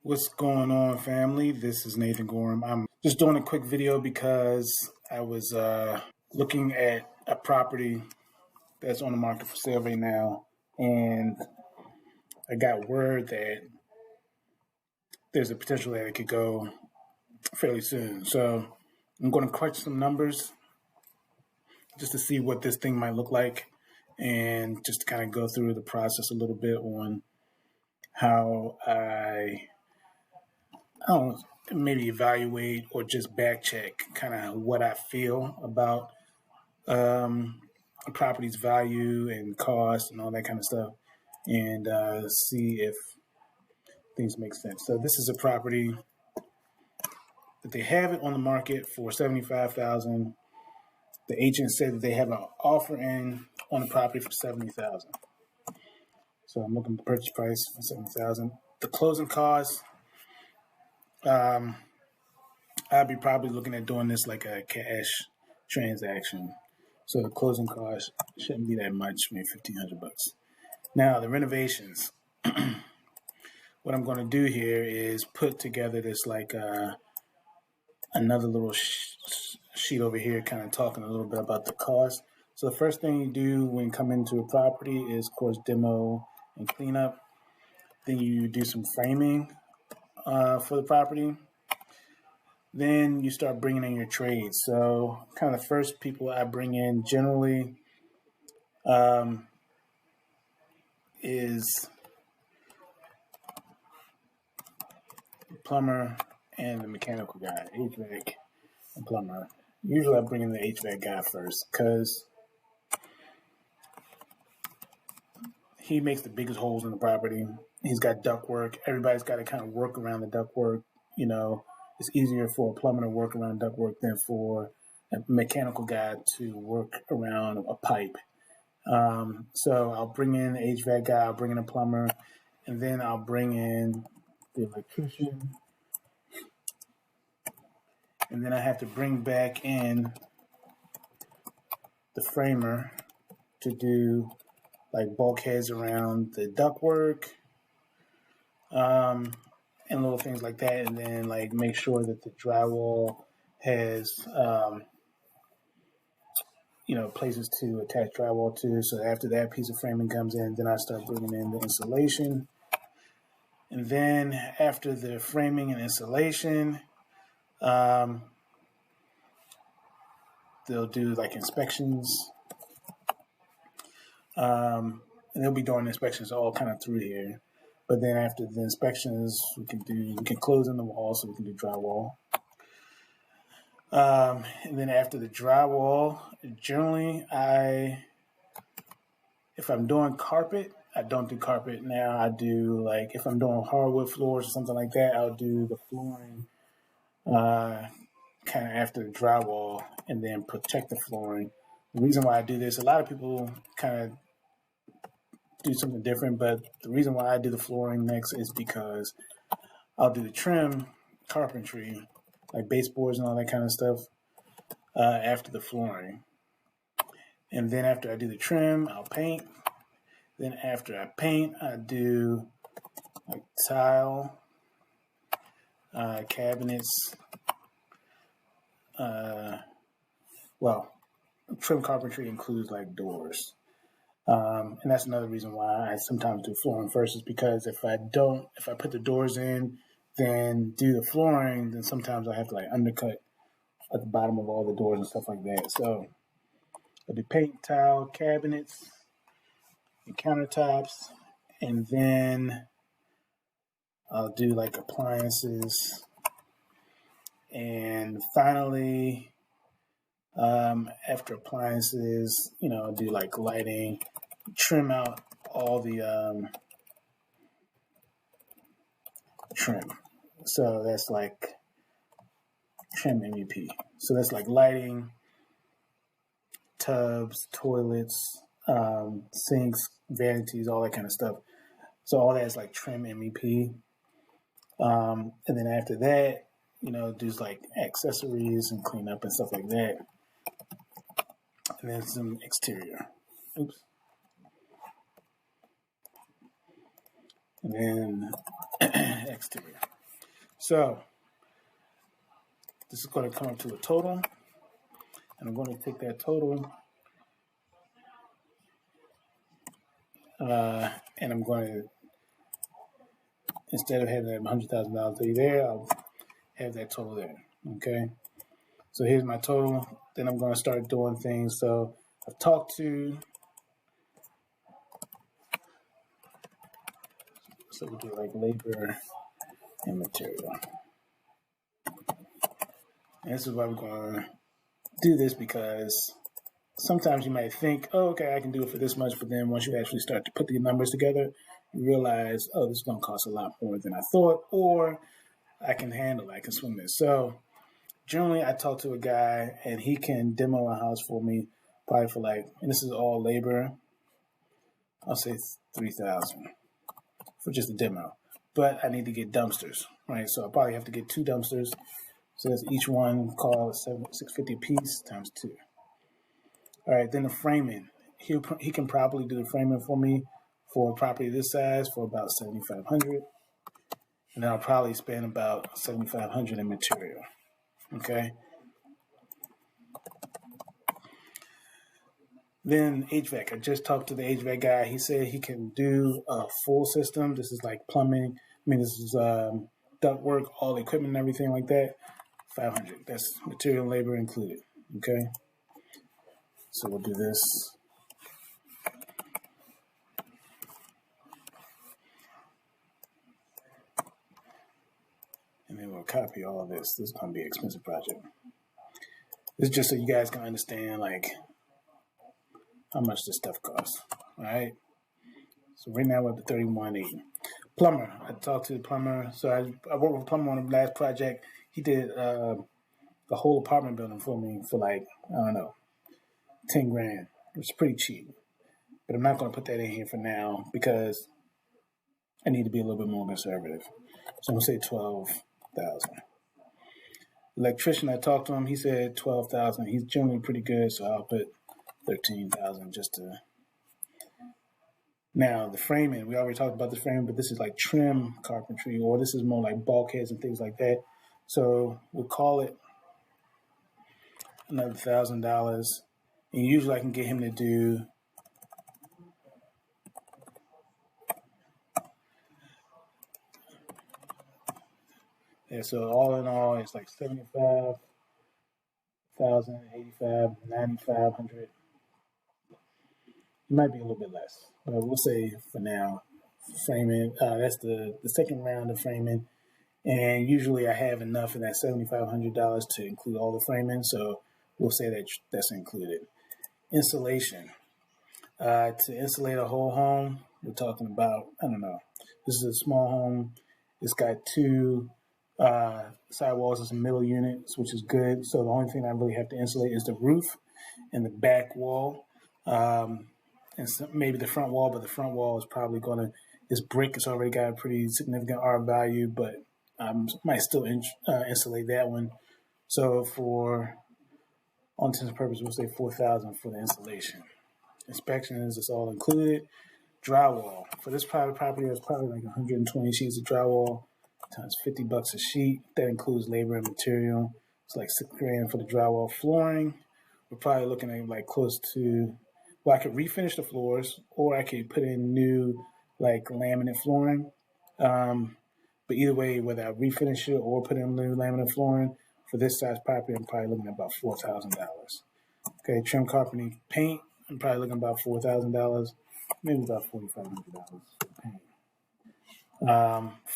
What's going on, family? This is Nathan Gorham. I'm just doing a quick video because I was looking at a property that's on the market for sale right now, and I got word that there's a potential that it could go fairly soon. So I'm going to crunch some numbers just to see what this thing might look like, and just to kind of go through the process a little bit on how I don't know, maybe evaluate or just back check kind of what I feel about a property's value and cost and all that kind of stuff, and see if things make sense. So this is a property that they have it on the market for $75,000. The agent said that they have an offer in on the property for $70,000. So I'm looking at the purchase price for $70,000. The closing costs, I'd be probably looking at doing this like a cash transaction. So the closing cost shouldn't be that much, maybe $1,500. Now the renovations. What I'm going to do here is put together this like another little sheet over here, kind of talking a little bit about the cost. So the first thing you do when you come into a property is, of course, demo and cleanup. Then you do some framing for the property. Then you start bringing in your trades. So kind of the first people I bring in generally is the plumber and the mechanical guy, HVAC and plumber. Usually I bring in the HVAC guy first because he makes the biggest holes in the property. He's got ductwork. Everybody's got to kind of work around the ductwork. You know, it's easier for a plumber to work around ductwork than for a mechanical guy to work around a pipe. So I'll bring in the HVAC guy, I'll bring in a plumber, and then I'll bring in the electrician. And then I have to bring back in the framer to do like bulkheads around the ductwork, and little things like that. And then like make sure that the drywall has, places to attach drywall to. So after that piece of framing comes in, then I start bringing in the insulation. And then after the framing and insulation, they'll do like inspections. And they'll be doing inspections all kind of through here. But then after the inspections, we can close in the wall so we can do drywall. And then after the drywall, generally if I'm doing carpet, I don't do carpet now. I do like, if I'm doing hardwood floors or something like that, I'll do the flooring kind of after the drywall and then protect the flooring. The reason why I do this, a lot of people kind of do something different, but the reason why I do the flooring next is because I'll do the trim carpentry, like baseboards and all that kind of stuff, after the flooring. And then after I do the trim, I'll paint. Then after I paint, I do like tile, cabinets, trim carpentry includes like doors. And that's another reason why I sometimes do flooring first, is because if I put the doors in, then do the flooring, then sometimes I have to like undercut at the bottom of all the doors and stuff like that. So I do paint, tile, cabinets, and countertops, and then I'll do like appliances. And finally, after appliances, I'll do like lighting, trim out all the trim. So that's like trim MEP. So that's like lighting, tubs, toilets, sinks, vanities, all that kind of stuff. So all that is like trim MEP. And then after that, do like accessories and clean up and stuff like that. And then some exterior. Oops. And then exterior. So this is going to come up to a total, and I'm going to take that total and I'm going to, instead of having that $100,000 there, I'll have that total there. Okay. So here's my total. Then I'm going to start doing things. So I've talked to, so we'll do like labor and material. And this is why we're going to do this, because sometimes you might think, oh, okay, I can do it for this much. But then once you actually start to put the numbers together, you realize, oh, this is going to cost a lot more than I thought, or I can handle it. I can swing this. So generally, I talk to a guy and he can demo a house for me, probably for like, and this is all labor, I'll say 3,000 for just a demo. But I need to get dumpsters, right? So I probably have to get 2 dumpsters. So that's each one call $650 a piece times 2. All right, then the framing. He can probably do the framing for me for a property this size for about $7,500, and then I'll probably spend about $7,500 in material. Okay. Then HVAC. I just talked to the HVAC guy. He said he can do a full system. This is like plumbing. I mean, this is duct work, all the equipment and everything like that. 500. That's material and labor included. Okay. So we'll do this. And then we'll copy all of this. This is going to be an expensive project. This is just so you guys can understand like how much this stuff costs. All right. So right now we're up to 3180. Plumber. I talked to the plumber. So I worked with a plumber on the last project. He did the whole apartment building for me for like, I don't know, 10 grand. It was pretty cheap. But I'm not going to put that in here for now because I need to be a little bit more conservative. So I'm going to say 12,000. Electrician, I talked to him. He said 12,000. He's generally pretty good, so I'll put 13,000 just to. Now the framing, we already talked about the framing, but this is like trim carpentry, or this is more like bulkheads and things like that. So we'll call it another $1,000, and usually I can get him to do. Yeah, so all in all, it's like 75,000, 85, 9,500. It might be a little bit less, but we'll say for now, framing. That's the second round of framing, and usually I have enough in that $7,500 to include all the framing. So we'll say that that's included. Insulation. To insulate a whole home, we're talking about, I don't know. This is a small home. It's got 2 sidewalls and some middle units, which is good. So the only thing I really have to insulate is the roof and the back wall. And maybe the front wall, but the front wall is probably going to, this brick has already got a pretty significant R value, but I might still insulate that one. So for, all intents and purposes, we'll say 4,000 for the insulation. Inspections is all included. Drywall. For this private property, it's probably like 120 sheets of drywall times $50 a sheet. That includes labor and material. It's like $6 grand for the drywall. Flooring, we're probably looking at like close to, well, I could refinish the floors, or I could put in new like laminate flooring. But either way, whether I refinish it or put in new laminate flooring, for this size property, I'm probably looking at about $4,000. Okay, trim carpeting, paint, I'm probably looking at about $4,000, maybe about $4,500 for paint.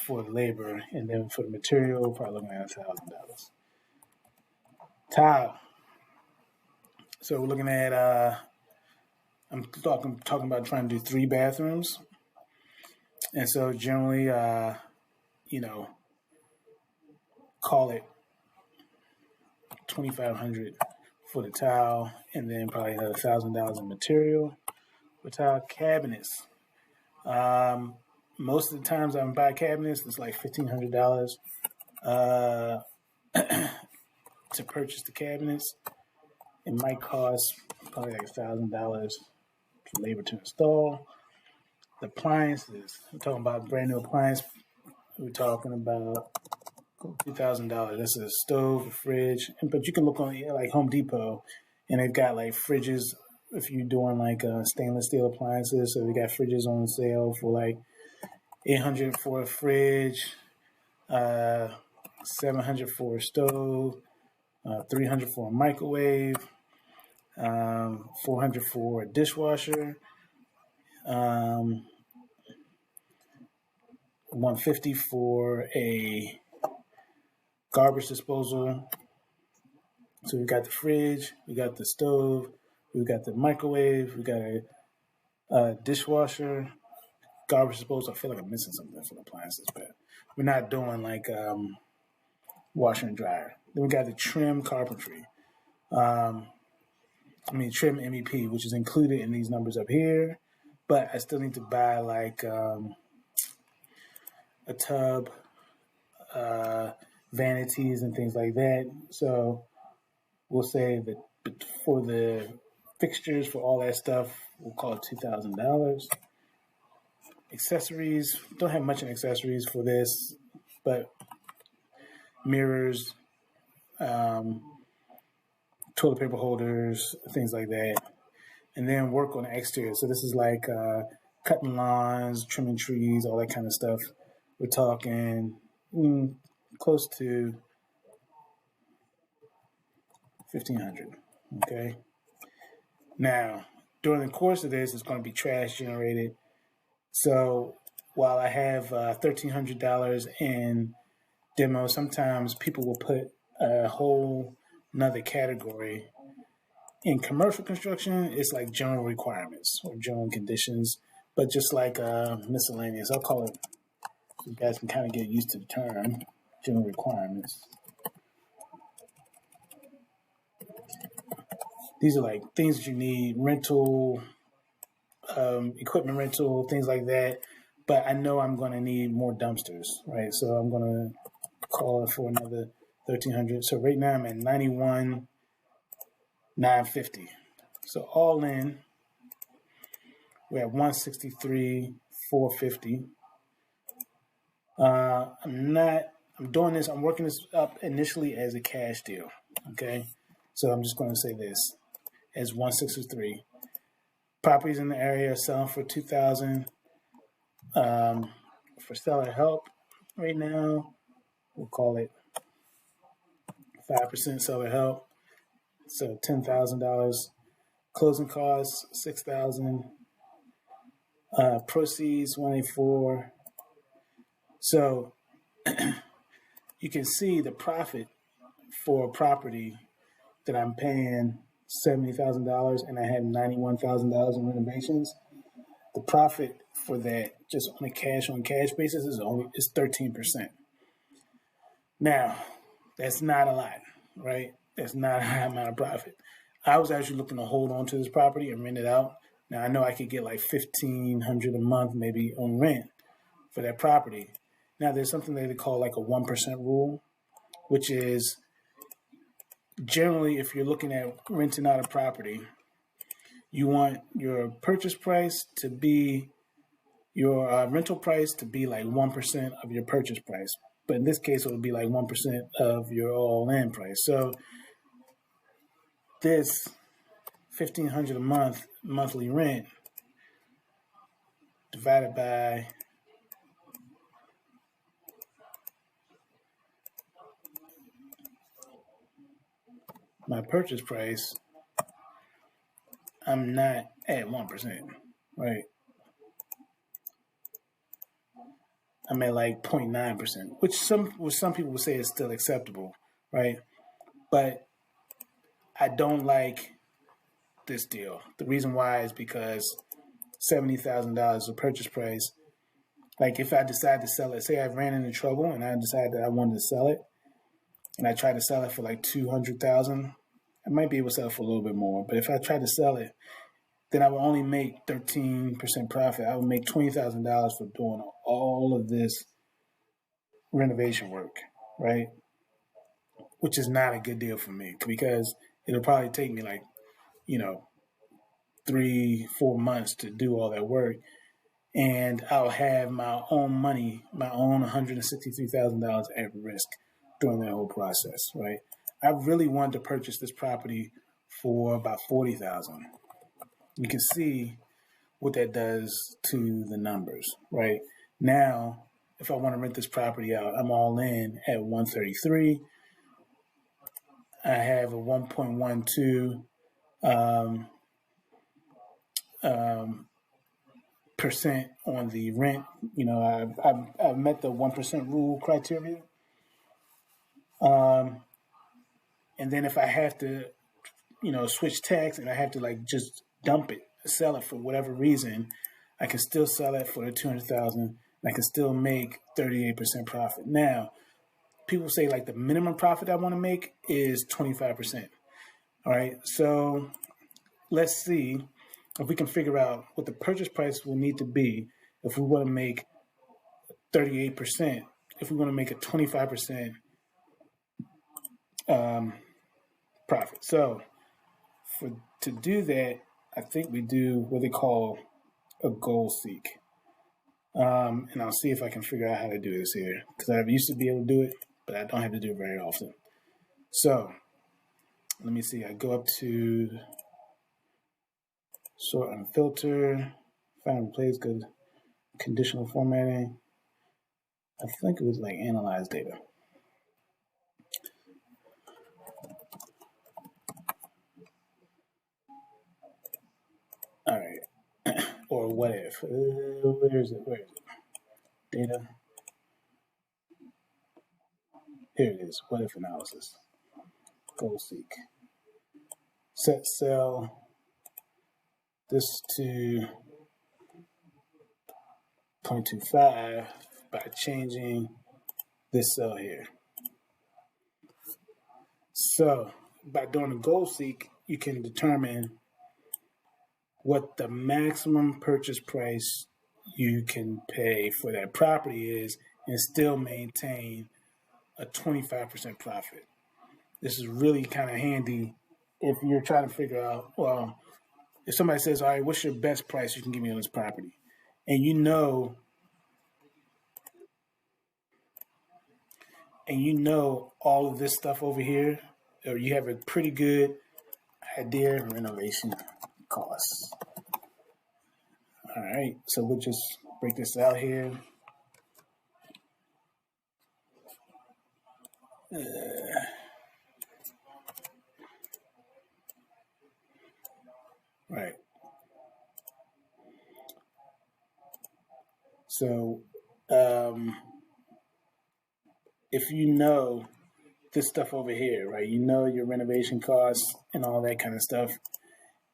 For labor, and then for the material, probably looking at $1,000. Tile. So we're looking at, I'm talking about trying to do 3 bathrooms. And so generally, call it 2,500 for the tile, and then probably another $1,000 in material for tile. Cabinets. Most of the times I buy cabinets, it's like $1,500 to purchase the cabinets. It might cost probably like $1,000 for labor to install. The appliances, we're talking about brand new appliance. We're talking about $2,000. That's a stove, a fridge, but you can look on like Home Depot, and they've got like fridges. If you're doing like stainless steel appliances, so we got fridges on sale for like 800 for a fridge, 700 for a stove, 300 for a microwave, 400 for a dishwasher, 150 for a garbage disposal. So we got the fridge, we got the stove, we got the microwave, we got a dishwasher, garbage disposal. I feel like I'm missing something for the appliances, but we're not doing like washer and dryer. Then we got the trim carpentry. Trim MEP, which is included in these numbers up here, but I still need to buy like a tub, vanities, and things like that. So we'll say that for the fixtures, for all that stuff, we'll call it $2,000. Accessories, don't have much in accessories for this, but mirrors, toilet paper holders, things like that. And then work on the exterior. So this is like cutting lawns, trimming trees, all that kind of stuff. We're talking close to 1,500. Okay. Now, during the course of this, it's going to be trash generated. So while I have $1,300 in demo, sometimes people will put a whole another category. In commercial construction, it's like general requirements or general conditions, but just like miscellaneous. I'll call it, so you guys can kind of get used to the term, general requirements. These are like things that you need, rental, equipment rental, things like that. But I know I'm going to need more dumpsters, right? So I'm going to call it for another 1,300. So right now I'm at 91,950. So all in, we're at 163,450. I'm doing this, I'm working this up initially as a cash deal. Okay. So I'm just going to say this as 163. Properties in the area are selling for 2,000. For seller help right now, we'll call it 5% seller help. So $10,000. Closing costs, $6,000. Proceeds, 184. So you can see the profit for a property that I'm paying $70,000 and I have $91,000 in renovations. The profit for that, just on a cash basis, is 13%. Now, that's not a lot, right? That's not a high amount of profit. I was actually looking to hold on to this property and rent it out. Now I know I could get like $1,500 a month maybe on rent for that property. Now there's something that they call like a 1% rule, which is generally if you're looking at renting out a property, you want your purchase price to be your rental price to be like 1% of your purchase price. But in this case, it would be like 1% of your all-in price. So this $1,500 a month monthly rent divided by my purchase price, I'm not at 1%, right? I'm at like 0.9%, which some people would say is still acceptable, right? But I don't like this deal. The reason why is because $70,000 is a purchase price. Like if I decide to sell it, say I ran into trouble and I decided that I wanted to sell it, and I tried to sell it for like $200,000, I might be able to sell it for a little bit more. But if I try to sell it, then I would only make 13% profit. I would make $20,000 for doing all of this renovation work, right? Which is not a good deal for me because it'll probably take me like, 3-4 months to do all that work. And I'll have my own money, my own $163,000 at risk, during that whole process, right? I really wanted to purchase this property for about $40,000. You can see what that does to the numbers, right? Now, if I want to rent this property out, I'm all in at 133. I have a 1.12 percent on the rent. You know, I've met the 1% rule criteria. And then if I have to, you know, switch tax and I have to like just dump it, sell it for whatever reason, I can still sell it for the 200,000. And I can still make 38% profit. Now, people say like the minimum profit I want to make is 25%. All right, so let's see if we can figure out what the purchase price will need to be if we want to make 38%, if we want to make a 25% profit. So to do that, I think we do what they call a goal seek. And I'll see if I can figure out how to do this here, because I used to be able to do it, but I don't have to do it very often. So let me see. I go up to sort and filter, find and replace, good conditional formatting. I think it was like analyze data. All right. Or what if? Where is it? Where is it? Data. Here it is. What if analysis. Goal seek. Set cell this to 0.25 by changing this cell here. So by doing a goal seek, you can determine what the maximum purchase price you can pay for that property is and still maintain a 25% profit. This is really kind of handy if you're trying to figure out, well, if somebody says, all right, what's your best price you can give me on this property? And you know all of this stuff over here, or you have a pretty good idea, renovation costs. All right, so we'll just break this out here. Right. So if you know this stuff over here, right, you know your renovation costs and all that kind of stuff,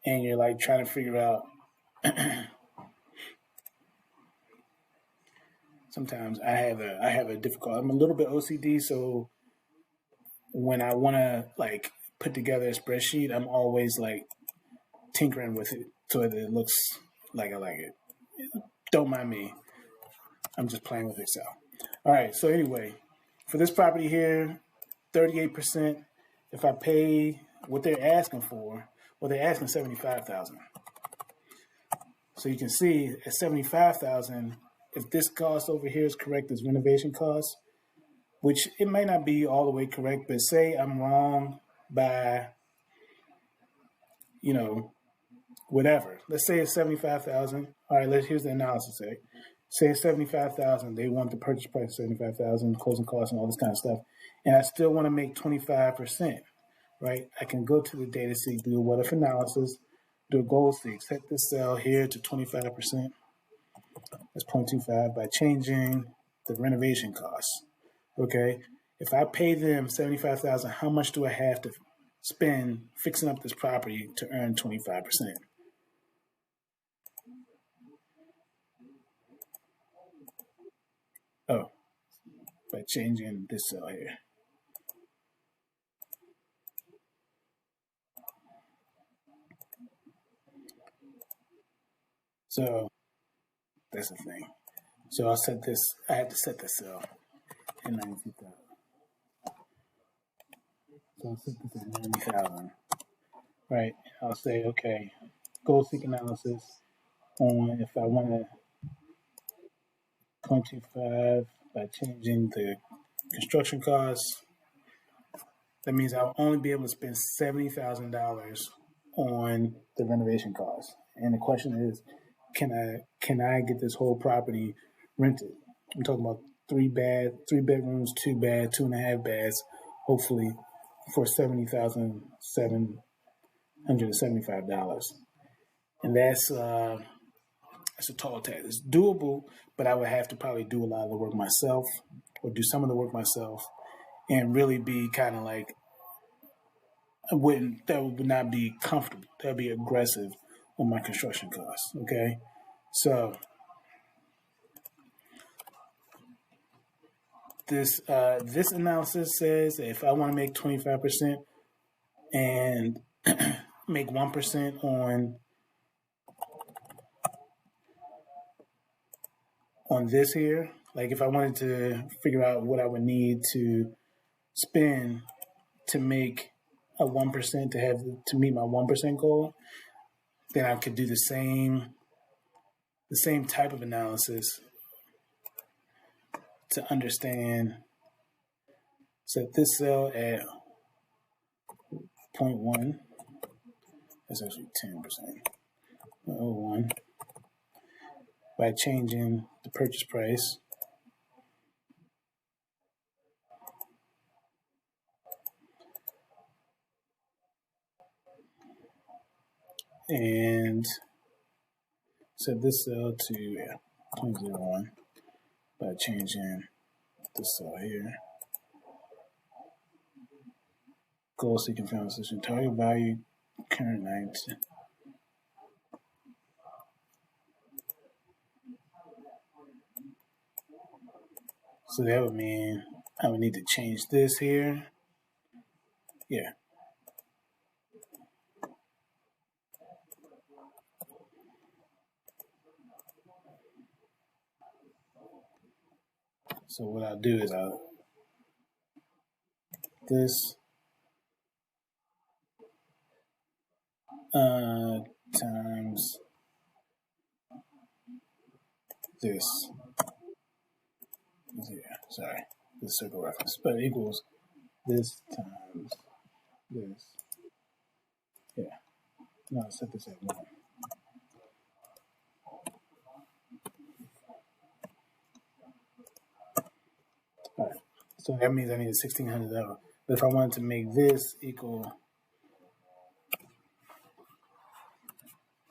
and you're like trying to figure out sometimes I have a difficult, I'm a little bit OCD, so when I want to like put together a spreadsheet, I'm always like tinkering with it so that it looks like I like it. Don't mind me. I'm just playing with Excel. All right, so anyway, for this property here, 38%, if I pay what they're asking for, well, they're asking $75,000. So you can see at $75,000, if this cost over here is correct as renovation costs, which it may not be all the way correct, but say I'm wrong by, you know, whatever. Let's say it's 75,000. All right, here's the analysis. Say it's 75,000. They want the purchase price 75,000, closing costs, and all this kind of stuff, and I still want to make 25%. Right? I can go to the data seek, do a what if analysis, do a goal seek, set this cell here to 25%. That's 0.25 by changing the renovation costs. Okay, if I pay them 75,000, how much do I have to spend fixing up this property to earn 25%? Oh, by changing this cell here. So that's the thing. So I'll set this. I have to set this cell at 92,000. So I'll set this at 90,000. Right. I'll say, okay, goal seek analysis on if I want to 0.25 by changing the construction costs. that means I'll only be able to spend $70,000 on the renovation costs. And the question is, can I get this whole property rented? I'm talking about three bedrooms, two bath, 2.5 baths, hopefully for $70,775, and that's a tall task. It's doable, but I would have to probably do a lot of the work myself, or do some of the work myself, and really be kind of like that would not be comfortable. That would be aggressive on my construction costs. Okay, so this analysis says that if I want to make 25% and make 1% on this here, like if I wanted to figure out what I would need to spend to make a 1% to meet my 1% goal, then I could do the same type of analysis to understand. Set this cell at 0.1. That's actually 10%. 0.01 by changing the purchase price and set this cell to 0.01 by changing this cell here. Goal seeking found solution target value current 90. So that would mean I would need to change this here. Yeah. So what I'll do is this times this. Yeah, sorry, this circle reference, but equals this times this. Yeah. No, I'll set this at 1. All right. So that means I need $1,600. But if I wanted to make this equal,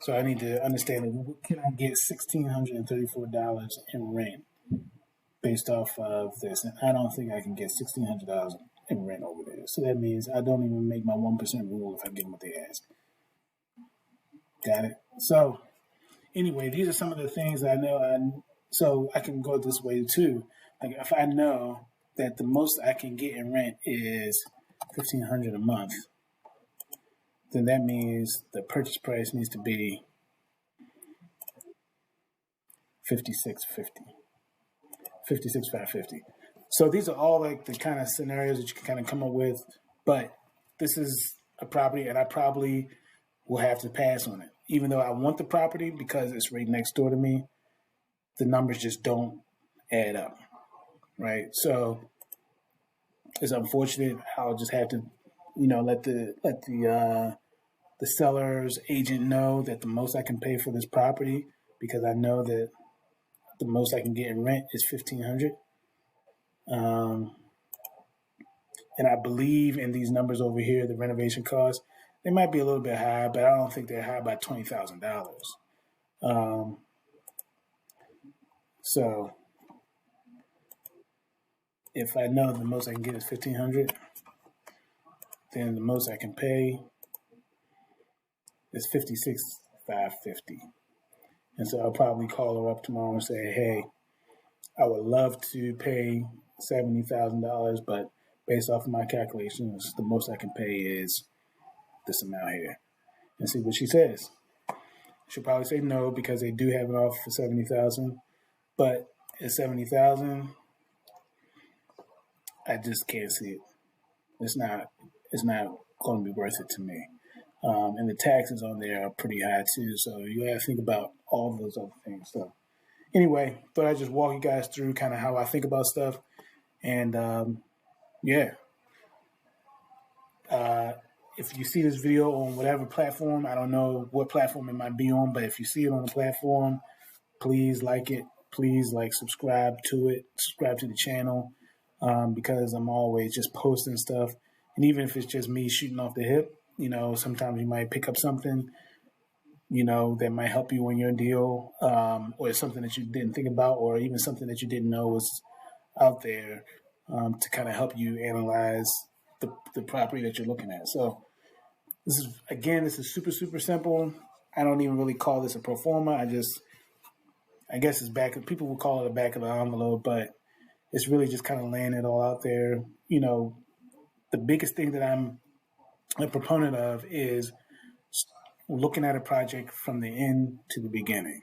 so I need to understand, can I get $1,634 in rent based off of this? And I don't think I can get $1,600 in rent over there. So that means I don't even make my 1% rule if I give them what they ask. Got it? So anyway, these are some of the things that I know. So I can go this way too. Like if I know that the most I can get in rent is $1,500 a month, then that means the purchase price needs to be $56,550. So these are all like the kind of scenarios that you can kind of come up with. But this is a property, and I probably will have to pass on it, even though I want the property because it's right next door to me. The numbers just don't add up, right? So it's unfortunate. I'll just have to, let the seller's agent know that the most I can pay for this property, because I know that the most I can get in rent is $1,500. And I believe in these numbers over here, the renovation costs, they might be a little bit high, but I don't think they're high by $20,000. So if I know the most I can get is $1,500, then the most I can pay is $56,550. And so I'll probably call her up tomorrow and say, hey, I would love to pay $70,000, but based off of my calculations, the most I can pay is this amount here, and see what she says. She'll probably say no because they do have it off for $70,000, but at $70,000, I just can't see it. It's not going to be worth it to me. And the taxes on there are pretty high too, so you have to think about all of those other things. So anyway, thought I'd just walk you guys through kind of how I think about stuff, and yeah. If you see this video on whatever platform, I don't know what platform it might be on, but if you see it on the platform, please like it. Please subscribe to it, subscribe to the channel, because I'm always just posting stuff. And even if it's just me shooting off the hip, sometimes you might pick up something, that might help you on your deal, or something that you didn't think about, or even something that you didn't know was out there, to kind of help you analyze the property that you're looking at. So this is super, super simple. I don't even really call this a pro forma. I guess it's people will call it a back of the envelope, but it's really just kind of laying it all out there. The biggest thing that I'm a proponent of is looking at a project from the end to the beginning,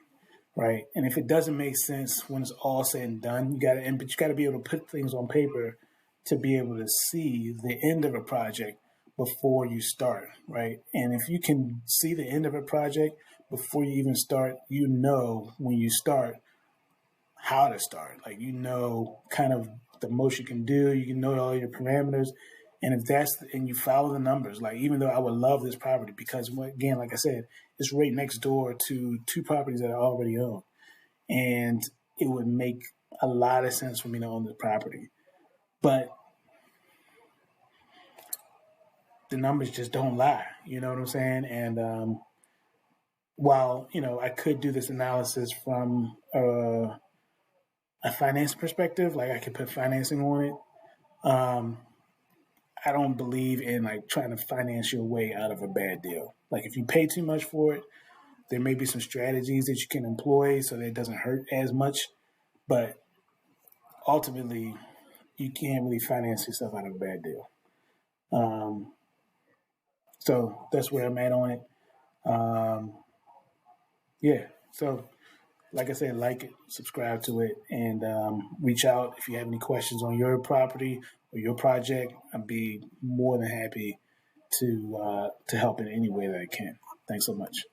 right? And if it doesn't make sense when it's all said and done, but you got to be able to put things on paper to be able to see the end of a project before you start, right? And if you can see the end of a project before you even start, when you start how to start. Kind of the most you can do. You can know all your parameters, and and you follow the numbers. Even though I would love this property because, again, like I said, it's right next door to two properties that I already own, and it would make a lot of sense for me to own the property, but the numbers just don't lie. You know what I'm saying? And while I could do this analysis from a finance perspective, I could put financing on it. I don't believe in trying to finance your way out of a bad deal. If you pay too much for it, there may be some strategies that you can employ so that it doesn't hurt as much. But ultimately, you can't really finance yourself out of a bad deal. So that's where I'm at on it. Yeah. So, like I said, like it, subscribe to it, and reach out if you have any questions on your property or your project. I'd be more than happy to help in any way that I can. Thanks so much.